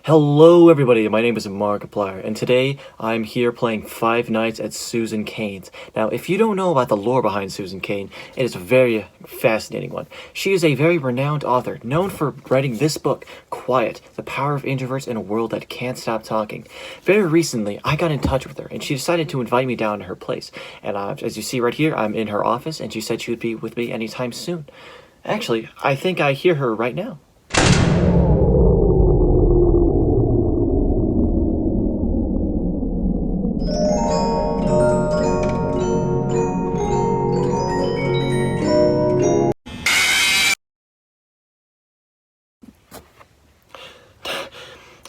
Hello everybody, my name is Markiplier, and today I'm here playing Five Nights at Susan Cain's. Now, if you don't know about the lore behind Susan Cain, it is a very fascinating one. She is a very renowned author, known for writing this book, Quiet, The Power of Introverts in a World That Can't Stop Talking. Very recently, I got in touch with her, and she decided to invite me down to her place. And as you see right here, I'm in her office, and she said she would be with me anytime soon. Actually, I think I hear her right now.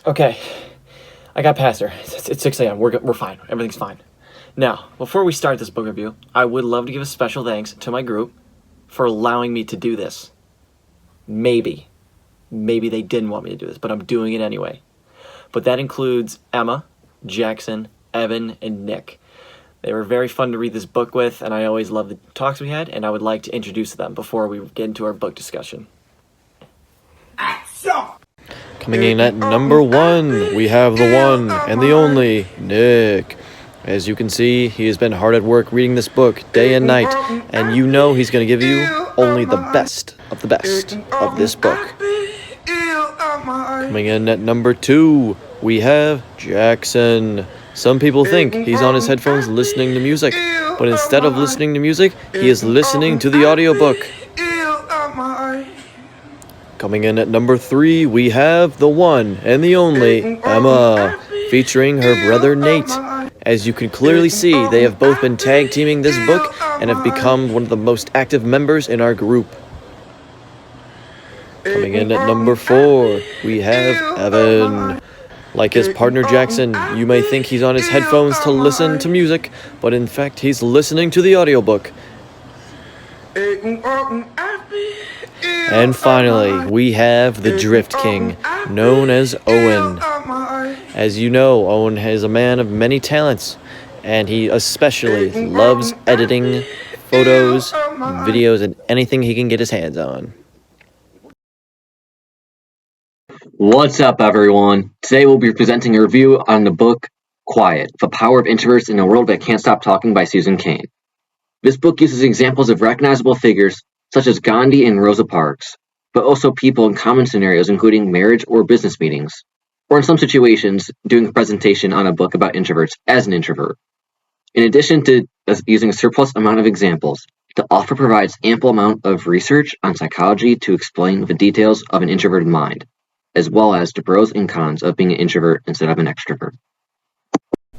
Okay, I got past her. It's 6 a.m. We're fine. Everything's fine. Now, before we start this book review, I would love to give a special thanks to my group for allowing me to do this. Maybe they didn't want me to do this, but I'm doing it anyway. But that includes Emma, Jackson, Evan, and Nick. They were very fun to read this book with, and I always love the talks we had, and I would like to introduce them before we get into our book discussion. Coming in at number 1, we have the one and the only Nick. As you can see, he has been hard at work reading this book day and night, and you know he's going to give you only the best of this book. Coming in at number 2, we have Jackson. Some people think he's on his headphones listening to music, but instead of listening to music, he is listening to the audiobook. Coming in at number 3, we have the one and the only Emma, featuring her brother Nate. As you can clearly see, they have both been tag teaming this book and have become one of the most active members in our group. Coming in at number 4, we have Evan. Like his partner Jackson, you may think he's on his headphones to listen to music, but in fact he's listening to the audiobook. And finally, we have the Drift King, known as Owen. As you know, Owen is a man of many talents, and he especially loves editing photos, videos, and anything he can get his hands on. What's up, everyone? Today we'll be presenting a review on the book Quiet, The Power of Introverts in a World That Can't Stop Talking by Susan Cain. This book uses examples of recognizable figures such as Gandhi and Rosa Parks, but also people in common scenarios including marriage or business meetings, or in some situations, doing a presentation on a book about introverts as an introvert. In addition to using a surplus amount of examples, the author provides ample amount of research on psychology to explain the details of an introverted mind, as well as the pros and cons of being an introvert instead of an extrovert.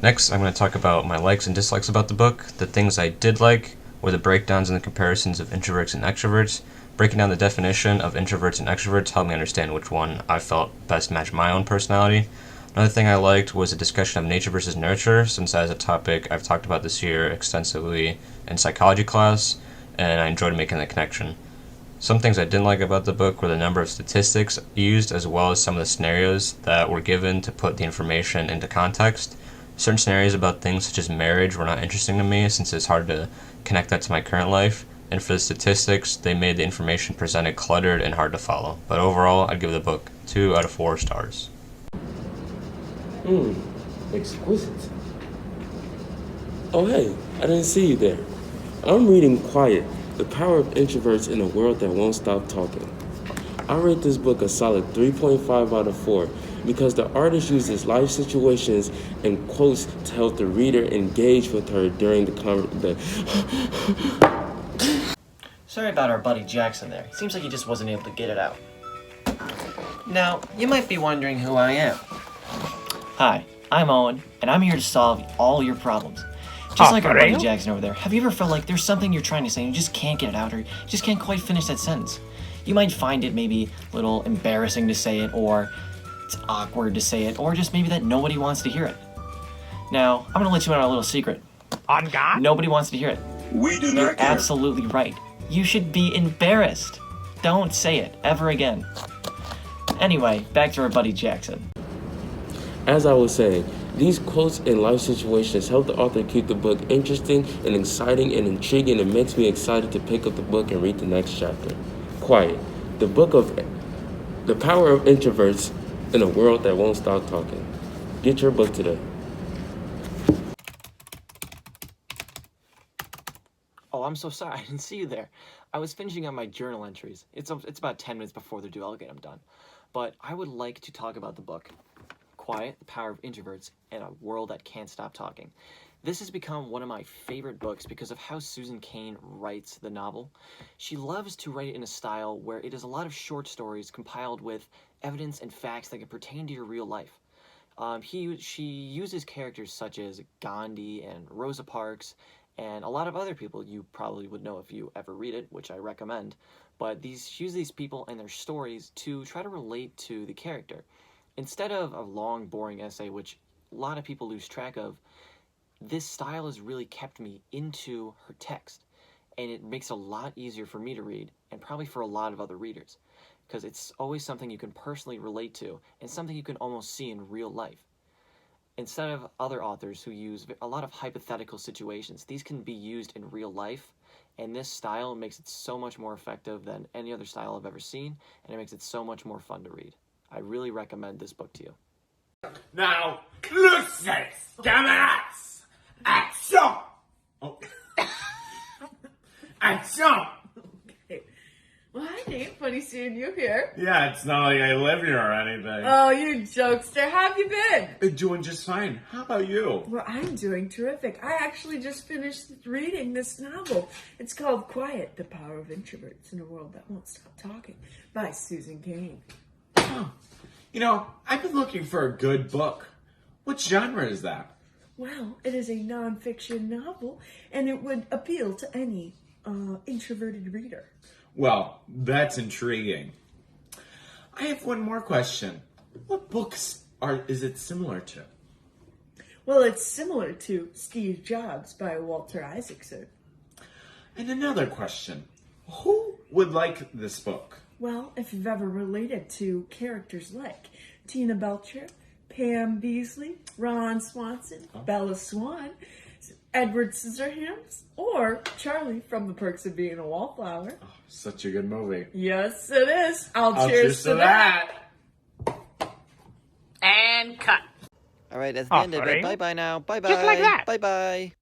Next, I'm going to talk about my likes and dislikes about the book. The things I did like were the breakdowns and the comparisons of introverts and extroverts. Breaking down the definition of introverts and extroverts helped me understand which one I felt best matched my own personality. Another thing I liked was a discussion of nature versus nurture, since that is a topic I've talked about this year extensively in psychology class, and I enjoyed making that connection. Some things I didn't like about the book were the number of statistics used, as well as some of the scenarios that were given to put the information into context. Certain scenarios about things such as marriage were not interesting to me, since it's hard to connect that to my current life. And for the statistics, they made the information presented cluttered and hard to follow. But overall, I'd give the book 2 out of 4 stars. Exquisite. Oh hey, I didn't see you there. I'm reading Quiet, The Power of Introverts in a World That Won't Stop Talking. I rate this book a solid 3.5 out of 4 because the artist uses life situations and quotes to help the reader engage with her during the Sorry about our buddy Jackson there. Seems like he just wasn't able to get it out. Now, you might be wondering who I am. Hi, I'm Owen, and I'm here to solve all your problems. Just like our buddy Jackson over there, have you ever felt like there's something you're trying to say and you just can't get it out, or you just can't quite finish that sentence? You might find it maybe a little embarrassing to say it, or it's awkward to say it, or just maybe that nobody wants to hear it. Now, I'm gonna let you in on a little secret. On God? Nobody wants to hear it. We do You're not care. absolutely right. You should be embarrassed. Don't say it ever again. Anyway, back to our buddy Jackson. As I was saying, these quotes and life situations help the author keep the book interesting and exciting and intriguing, and makes me excited to pick up the book and read the next chapter. Quiet, the Power of Introverts in a world that won't stop talking. Get your book today. Oh, I'm so sorry. I didn't see you there. I was finishing up my journal entries. It's about 10 minutes before they're due. I'll get them done. But I would like to talk about the book, Quiet, The Power of Introverts in a World That Can't Stop Talking. This has become one of my favorite books because of how Susan Cain writes the novel. She loves to write it in a style where it is a lot of short stories compiled with evidence and facts that can pertain to your real life. She uses characters such as Gandhi and Rosa Parks and a lot of other people you probably would know if you ever read it, which I recommend. But she uses these people and their stories to try to relate to the character. Instead of a long, boring essay, which a lot of people lose track of, this style has really kept me into her text. And it makes it a lot easier for me to read, and probably for a lot of other readers, because it's always something you can personally relate to, and something you can almost see in real life. Instead of other authors who use a lot of hypothetical situations, these can be used in real life, and this style makes it so much more effective than any other style I've ever seen, and it makes it so much more fun to read. I really recommend this book to you. Now, luces, cámaras, acción! Oh. Acción! Well, hi, Nate. Funny seeing you here. Yeah, it's not like I live here or anything. Oh, you jokester. How have you been? Doing just fine. How about you? Well, I'm doing terrific. I actually just finished reading this novel. It's called Quiet, The Power of Introverts in a World That Won't Stop Talking by Susan Cain. Oh, you know, I've been looking for a good book. What genre is that? Well, it is a nonfiction novel, and it would appeal to any introverted reader. Well, that's intriguing. I have one more question. What books is it similar to? Well, it's similar to Steve Jobs by Walter Isaacson. And another question. Who would like this book? Well, if you've ever related to characters like Tina Belcher, Pam Beasley, Ron Swanson, Bella Swan, Edward Scissorhands, or Charlie from The Perks of Being a Wallflower. Oh, such a good movie. Yes, it is. I'll Cheers to that. And cut. All right, that's the end of it. Offering. Bye-bye now. Bye-bye. Just like that. Bye-bye.